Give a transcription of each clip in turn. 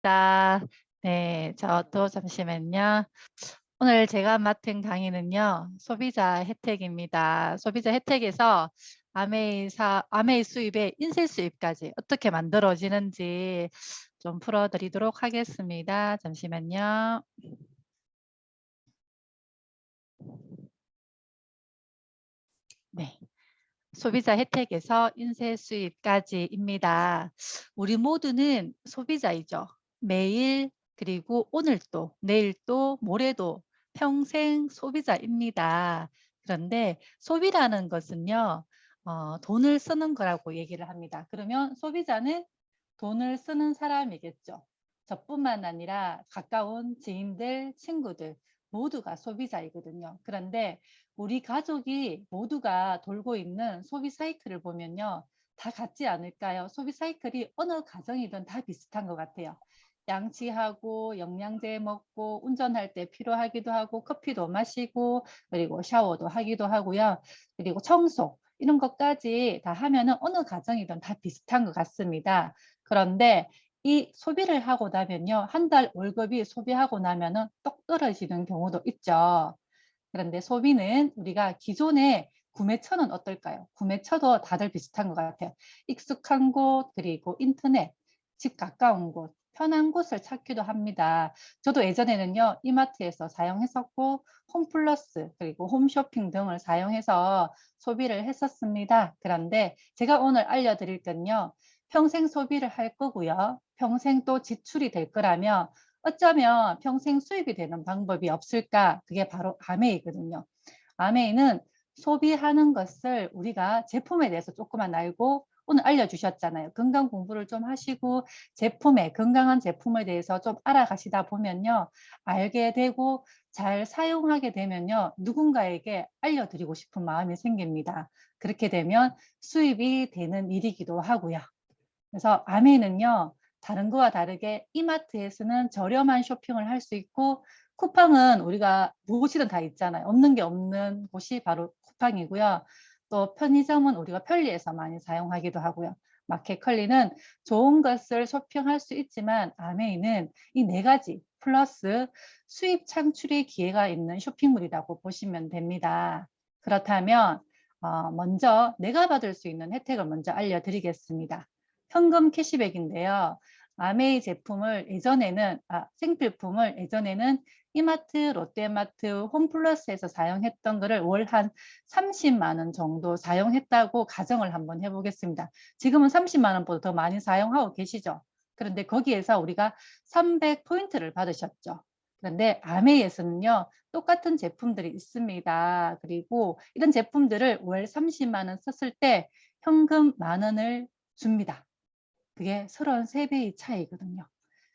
다 네, 저도 잠시만요. 오늘 제가 맡은 강의는요, 소비자 혜택입니다. 소비자 혜택에서 아메이 수입의 인쇄 수입까지 어떻게 만들어지는지 좀 풀어드리도록 하겠습니다. 잠시만요. 네. 소비자 혜택에서 인쇄 수입까지입니다. 우리 모두는 소비자이죠. 매일 그리고 오늘도 내일도 모레도 평생 소비자입니다. 그런데 소비라는 것은요. 돈을 쓰는 거라고 얘기를 합니다. 그러면 소비자는 돈을 쓰는 사람이겠죠. 저뿐만 아니라 가까운 지인들, 친구들 모두가 소비자이거든요. 그런데 우리 가족이 모두가 돌고 있는 소비 사이클을 보면요. 다 같지 않을까요? 소비 사이클이 어느 가정이든 다 비슷한 것 같아요. 양치하고 영양제 먹고 운전할 때 필요하기도 하고 커피도 마시고 그리고 샤워도 하기도 하고요. 그리고 청소 이런 것까지 다 하면은 어느 가정이든 다 비슷한 것 같습니다. 그런데 이 소비를 하고 나면요. 한 달 월급이 소비하고 나면은 똑 떨어지는 경우도 있죠. 그런데 소비는 우리가 기존에 구매처는 어떨까요? 구매처도 다들 비슷한 것 같아요. 익숙한 곳, 그리고 인터넷, 집 가까운 곳, 편한 곳을 찾기도 합니다. 저도 예전에는요, 이마트에서 사용했었고, 홈플러스, 그리고 홈쇼핑 등을 사용해서 소비를 했었습니다. 그런데 제가 오늘 알려드릴 건요, 평생 소비를 할 거고요. 평생 또 지출이 될 거라면 어쩌면 평생 수입이 되는 방법이 없을까? 그게 바로 아메이거든요. 아메이는 소비하는 것을 우리가 제품에 대해서 조금만 알고 오늘 알려주셨잖아요. 건강 공부를 좀 하시고 제품에 건강한 제품에 대해서 좀 알아가시다 보면요. 알게 되고 잘 사용하게 되면요. 누군가에게 알려드리고 싶은 마음이 생깁니다. 그렇게 되면 수입이 되는 일이기도 하고요. 그래서 아메이는요. 다른 거와 다르게 이마트에서는 저렴한 쇼핑을 할 수 있고 쿠팡은 우리가 무엇이든 다 있잖아요. 없는 게 없는 곳이 바로 쿠팡이고요. 또 편의점은 우리가 편리해서 많이 사용하기도 하고요. 마켓컬리는 좋은 것을 쇼핑할 수 있지만 아메이는 이 네 가지 플러스 수입 창출의 기회가 있는 쇼핑몰이라고 보시면 됩니다. 그렇다면 먼저 내가 받을 수 있는 혜택을 먼저 알려드리겠습니다. 현금 캐시백인데요. 아메이 제품을 예전에는 생필품을 예전에는 이마트, 롯데마트, 홈플러스에서 사용했던 거를 월 한 30만 원 정도 사용했다고 가정을 한번 해보겠습니다. 지금은 30만 원보다 더 많이 사용하고 계시죠. 그런데 거기에서 우리가 300포인트를 받으셨죠. 그런데 아메이에서는요. 똑같은 제품들이 있습니다. 그리고 이런 제품들을 월 30만 원 썼을 때 현금 만 원을 줍니다. 그게 33배의 차이거든요.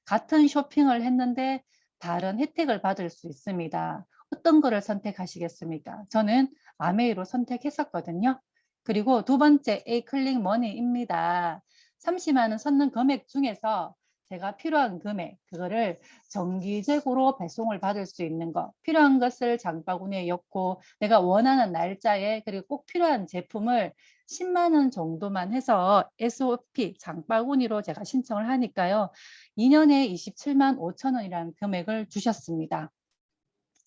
같은 쇼핑을 했는데 다른 혜택을 받을 수 있습니다. 어떤 거를 선택하시겠습니까? 저는 아메이로 선택했었거든요. 그리고 두 번째 A 클릭 머니입니다. 30만 원 썼는 금액 중에서 제가 필요한 금액, 그거를 정기적으로 배송을 받을 수 있는 거, 필요한 것을 장바구니에 넣고 내가 원하는 날짜에 그리고 꼭 필요한 제품을 10만 원 정도만 해서 SOP 장바구니로 제가 신청을 하니까요. 2년에 27만 5천 원이라는 금액을 주셨습니다.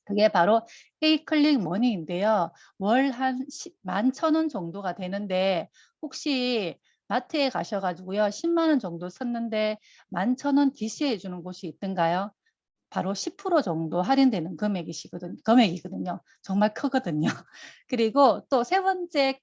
그게 바로 페이클릭 머니인데요. 월 한 11,000원 정도가 되는데 혹시 마트에 가셔가지고요. 10만 원 정도 썼는데 11,000원 DC해 주는 곳이 있던가요? 바로 10% 정도 할인되는 금액이거든요. 정말 크거든요. 그리고 또 세 번째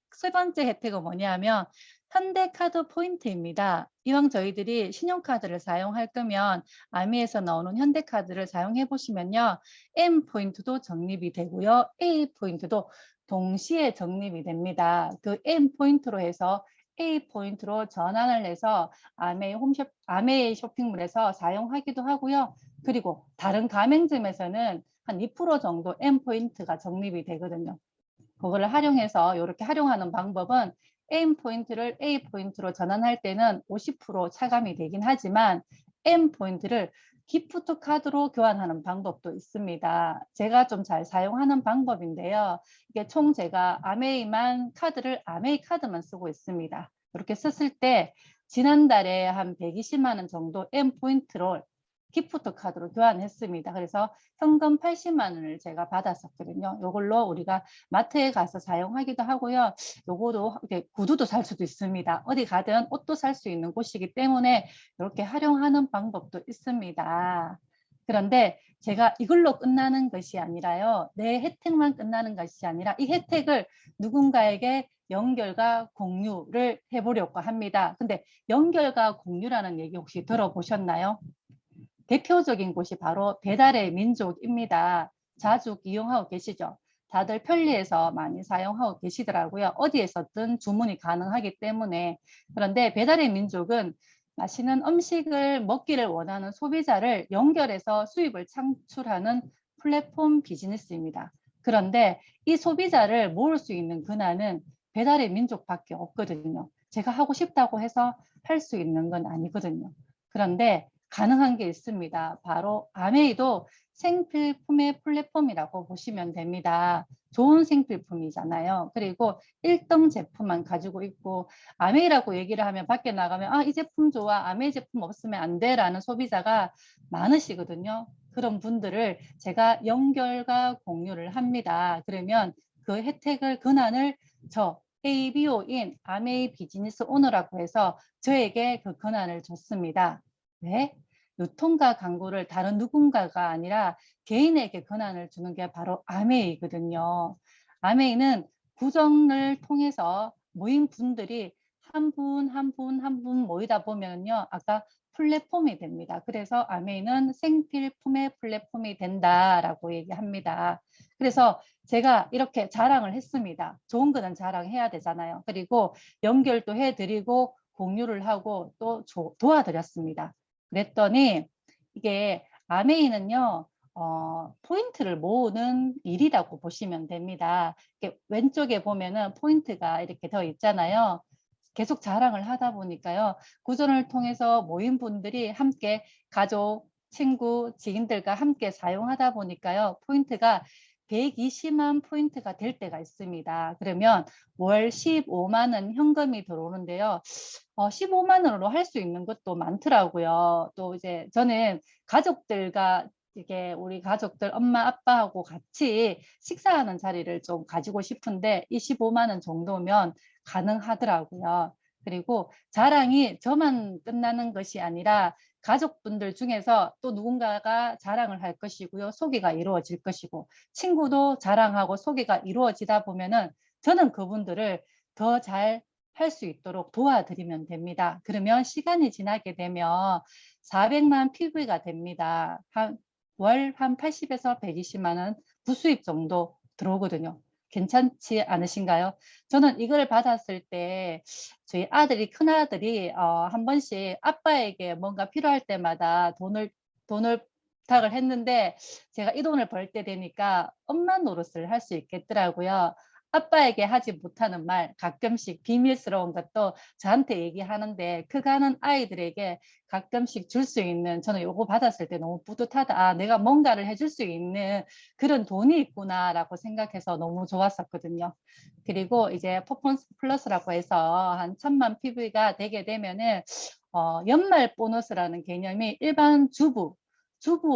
혜택은 뭐냐면 현대카드 포인트입니다. 이왕 저희들이 신용카드를 사용할 거면 아미에서 나오는 현대카드를 사용해 보시면요. M 포인트도 적립이 되고요. A 포인트도 동시에 적립이 됩니다. 그 M 포인트로 해서 A 포인트로 전환을 해서 아메이 쇼핑몰에서 사용하기도 하고요. 그리고 다른 가맹점에서는 한 2% 정도 M 포인트가 적립이 되거든요. 그거를 활용해서 이렇게 활용하는 방법은 M 포인트를 A 포인트로 전환할 때는 50% 차감이 되긴 하지만 M 포인트를 기프트 카드로 교환하는 방법도 있습니다. 제가 좀 잘 사용하는 방법인데요. 이게 총 제가 아메이 카드만 쓰고 있습니다. 이렇게 썼을 때 지난달에 한 120만 원 정도 M 포인트로 기프트 카드로 교환했습니다. 그래서 현금 80만 원을 제가 받았었거든요. 이걸로 우리가 마트에 가서 사용하기도 하고요. 요거도 구두도 살 수도 있습니다. 어디 가든 옷도 살 수 있는 곳이기 때문에 이렇게 활용하는 방법도 있습니다. 그런데 제가 이걸로 끝나는 것이 아니라요. 내 혜택만 끝나는 것이 아니라 이 혜택을 누군가에게 연결과 공유를 해보려고 합니다. 근데 연결과 공유라는 얘기 혹시 들어보셨나요? 대표적인 곳이 바로 배달의 민족입니다. 자주 이용하고 계시죠? 다들 편리해서 많이 사용하고 계시더라고요. 어디에서든 주문이 가능하기 때문에. 그런데 배달의 민족은 맛있는 음식을 먹기를 원하는 소비자를 연결해서 수입을 창출하는 플랫폼 비즈니스입니다. 그런데 이 소비자를 모을 수 있는 근한은 배달의 민족밖에 없거든요. 제가 하고 싶다고 해서 할 수 있는 건 아니거든요. 그런데 가능한 게 있습니다. 바로 아메이도 생필품의 플랫폼이라고 보시면 됩니다. 좋은 생필품이잖아요. 그리고 1등 제품만 가지고 있고 아메이라고 얘기를 하면 밖에 나가면 아, 이 제품 좋아. 아메이 제품 없으면 안 돼. 라는 소비자가 많으시거든요. 그런 분들을 제가 연결과 공유를 합니다. 그러면 그 혜택을 근한을 저 ABO인 아메이 비즈니스 오너라고 해서 저에게 그 권한을 줬습니다. 왜? 유통과 광고를 다른 누군가가 아니라 개인에게 권한을 주는 게 바로 아메이거든요. 아메이는 구정을 통해서 모인 분들이 한 분 한 분 한 분 모이다 보면요. 아까 플랫폼이 됩니다. 그래서 아메이는 생필품의 플랫폼이 된다라고 얘기합니다. 그래서 제가 이렇게 자랑을 했습니다. 좋은 거는 자랑해야 되잖아요. 그리고 연결도 해드리고 공유를 하고 또 도와드렸습니다. 그랬더니 이게 아메이는요. 포인트를 모으는 일이라고 보시면 됩니다. 이렇게 왼쪽에 보면은 포인트가 이렇게 더 있잖아요. 계속 자랑을 하다 보니까요. 구전을 통해서 모인 분들이 함께 가족, 친구, 지인들과 함께 사용하다 보니까요. 포인트가 120만 포인트가 될 때가 있습니다. 그러면 월 15만 원 현금이 들어오는데요. 15만 원으로 할 수 있는 것도 많더라고요. 또 이제 저는 가족들과 이게 우리 가족들 엄마 아빠하고 같이 식사하는 자리를 좀 가지고 싶은데 25만 원 정도면 가능하더라고요. 그리고 자랑이 저만 끝나는 것이 아니라 가족분들 중에서 또 누군가가 자랑을 할 것이고요. 소개가 이루어질 것이고 친구도 자랑하고 소개가 이루어지다 보면은 저는 그분들을 더 잘 할 수 있도록 도와드리면 됩니다. 그러면 시간이 지나게 되면 400만 PV가 됩니다. 월 한 80에서 120만 원 부수입 정도 들어오거든요. 괜찮지 않으신가요? 저는 이걸 받았을 때 저희 아들이 큰아들이 한 번씩 아빠에게 뭔가 필요할 때마다 돈을 부탁을 했는데 제가 이 돈을 벌 때 되니까 엄마 노릇을 할 수 있겠더라고요. 아빠에게 하지 못하는 말 가끔씩 비밀스러운 것도 저한테 얘기하는데 그가는 아이들에게 가끔씩 줄 수 있는 저는 요거 받았을 때 너무 뿌듯하다. 아, 내가 뭔가를 해줄 수 있는 그런 돈이 있구나라고 생각해서 너무 좋았었거든요. 그리고 이제 퍼포먼스 플러스라고 해서 한 1000만 PV가 되게 되면은 연말 보너스라는 개념이 일반 주부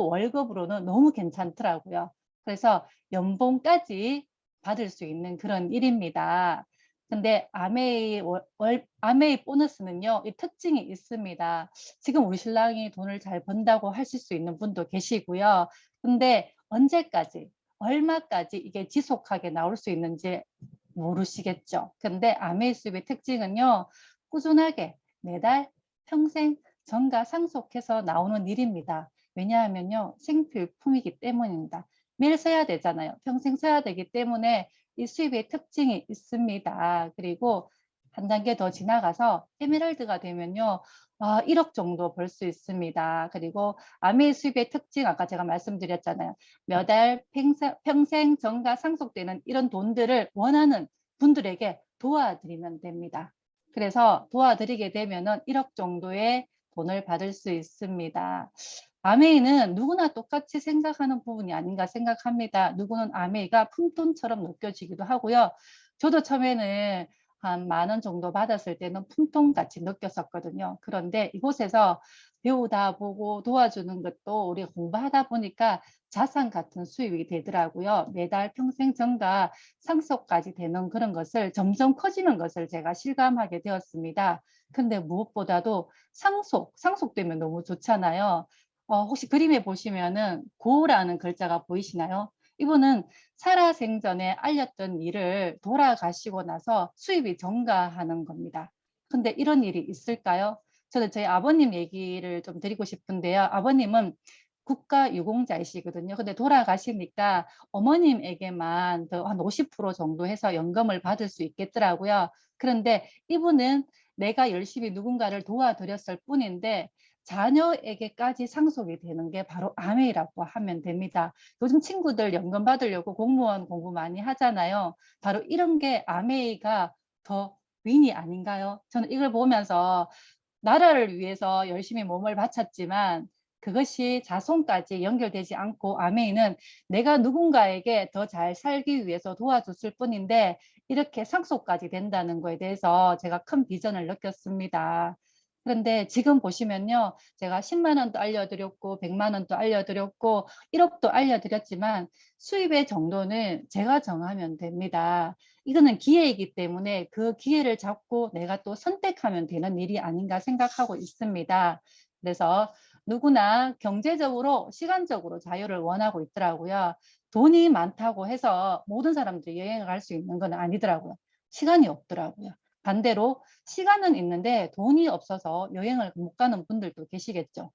월급으로는 너무 괜찮더라고요. 그래서 연봉까지 받을 수 있는 그런 일입니다. 근데 아메이 보너스는요, 이 특징이 있습니다. 지금 우리 신랑이 돈을 잘 번다고 하실 수 있는 분도 계시고요. 근데 언제까지, 얼마까지 이게 지속하게 나올 수 있는지 모르시겠죠. 근데 아메이 수입의 특징은요, 꾸준하게 매달 평생 정가상속해서 나오는 일입니다. 왜냐하면요, 생필품이기 때문입니다. 매일 써야 되잖아요. 평생 써야 되기 때문에 이 수입의 특징이 있습니다. 그리고 한 단계 더 지나가서 에메랄드가 되면요. 1억 정도 벌 수 있습니다. 그리고 아메이 수입의 특징 아까 제가 말씀드렸잖아요. 몇 알 평생 정가 상속되는 이런 돈들을 원하는 분들에게 도와드리면 됩니다. 그래서 도와드리게 되면은 1억 정도의 돈을 받을 수 있습니다. 아메이는 누구나 똑같이 생각하는 부분이 아닌가 생각합니다. 누구는 아메이가 푼돈처럼 느껴지기도 하고요. 저도 처음에는 한 10,000원 정도 받았을 때는 푼돈같이 느꼈었거든요. 그런데 이곳에서 배우다 보고 도와주는 것도 우리 공부하다 보니까 자산 같은 수입이 되더라고요. 매달 평생 정가 상속까지 되는 그런 것을 점점 커지는 것을 제가 실감하게 되었습니다. 근데 무엇보다도 상속되면 너무 좋잖아요. 혹시 그림에 보시면은 고라는 글자가 보이시나요? 이분은 살아생전에 알렸던 일을 돌아가시고 나서 수입이 증가하는 겁니다. 근데 이런 일이 있을까요? 저는 저희 아버님 얘기를 좀 드리고 싶은데요. 아버님은 국가유공자이시거든요. 근데 돌아가시니까 어머님에게만 더 한 50% 정도 해서 연금을 받을 수 있겠더라고요. 그런데 이분은 내가 열심히 누군가를 도와드렸을 뿐인데 자녀에게까지 상속이 되는 게 바로 아메이라고 하면 됩니다. 요즘 친구들 연금 받으려고 공무원 공부 많이 하잖아요. 바로 이런 게 아메이가 더 윈이 아닌가요? 저는 이걸 보면서 나라를 위해서 열심히 몸을 바쳤지만 그것이 자손까지 연결되지 않고 아메이는 내가 누군가에게 더 잘 살기 위해서 도와줬을 뿐인데 이렇게 상속까지 된다는 거에 대해서 제가 큰 비전을 느꼈습니다. 그런데 지금 보시면요. 제가 10만 원도 알려드렸고 100만 원도 알려드렸고 1억도 알려드렸지만 수입의 정도는 제가 정하면 됩니다. 이거는 기회이기 때문에 그 기회를 잡고 내가 또 선택하면 되는 일이 아닌가 생각하고 있습니다. 그래서 누구나 경제적으로, 시간적으로 자유를 원하고 있더라고요. 돈이 많다고 해서 모든 사람들이 여행을 갈 수 있는 건 아니더라고요. 시간이 없더라고요. 반대로 시간은 있는데 돈이 없어서 여행을 못 가는 분들도 계시겠죠.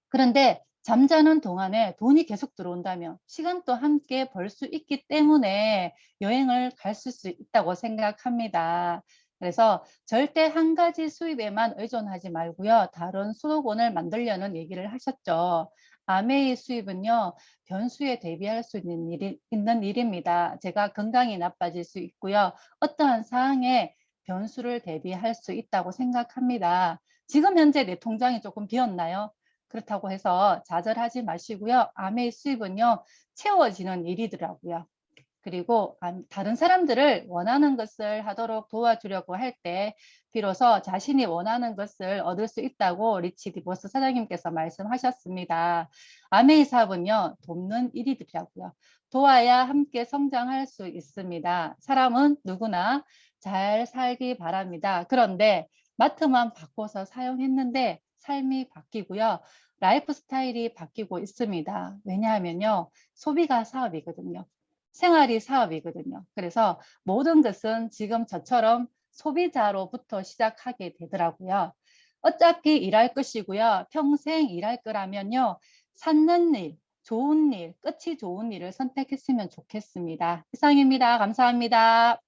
그런데 잠자는 동안에 돈이 계속 들어온다면 시간도 함께 벌 수 있기 때문에 여행을 갈 수 있다고 생각합니다. 그래서 절대 한 가지 수입에만 의존하지 말고요. 다른 수도권을 만들려는 얘기를 하셨죠. 아메이 수입은요. 변수에 대비할 수 있는 일입니다. 제가 건강이 나빠질 수 있고요. 어떠한 사항에 변수를 대비할 수 있다고 생각합니다. 지금 현재 내 통장이 조금 비었나요? 그렇다고 해서 좌절하지 마시고요. 암의 수입은요, 채워지는 일이더라고요. 그리고 다른 사람들을 원하는 것을 하도록 도와주려고 할 때 비로소 자신이 원하는 것을 얻을 수 있다고 리치 디보스 사장님께서 말씀하셨습니다. 아메이 사업은요, 돕는 일이더라고요. 도와야 함께 성장할 수 있습니다. 사람은 누구나 잘 살기 바랍니다. 그런데 마트만 바꿔서 사용했는데 삶이 바뀌고요. 라이프 스타일이 바뀌고 있습니다. 왜냐하면요, 소비가 사업이거든요. 생활이 사업이거든요. 그래서 모든 것은 지금 저처럼 소비자로부터 시작하게 되더라고요. 어차피 일할 것이고요. 평생 일할 거라면요. 찾는 일, 좋은 일, 끝이 좋은 일을 선택했으면 좋겠습니다. 이상입니다. 감사합니다.